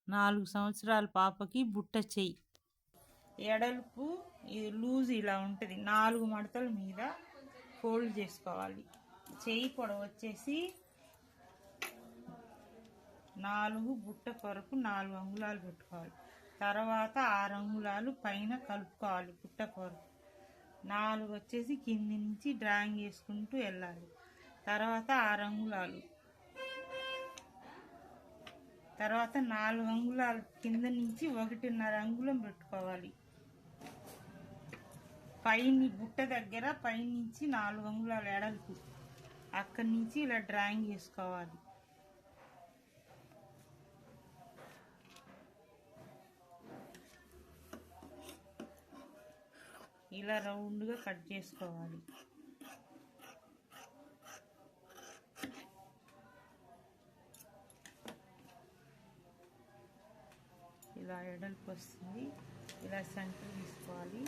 4 సంవత్సరాల పాపకి బుట్ట చెయ్యి. ఎడల్పు లూజ్ ఇలా ఉంటుంది. 4 మడతల మీద ఫోల్డ్ చేసుకోవాలి. చెయ్యి పొడవు వచ్చేసి 4, బుట్ట కొరకు 4 అంగుళాలు పెట్టుకోవాలి. తర్వాత 6 అంగుళాలు పైన కలుపుకోవాలి. బుట్ట కొరకు 4 వచ్చేసి కింది నుంచి డ్రాయింగ్ చేసుకుంటూ వెళ్ళాలి. తర్వాత 6 అంగుళాలు, తర్వాత 4 అంగుళాలు కింద నుంచి 1.5 అంగుళం పెట్టుకోవాలి. పైని బుట్ట దగ్గర పైనుంచి 4 అంగుళాలు ఎడల్పు, అక్కడి నుంచి ఇలా డ్రాయింగ్ చేసుకోవాలి. ఇలా రౌండ్గా కట్ చేసుకోవాలి. ఇలా ఎడల్పు వస్తుంది. ఇలా సెంటర్ తీసుకోవాలి.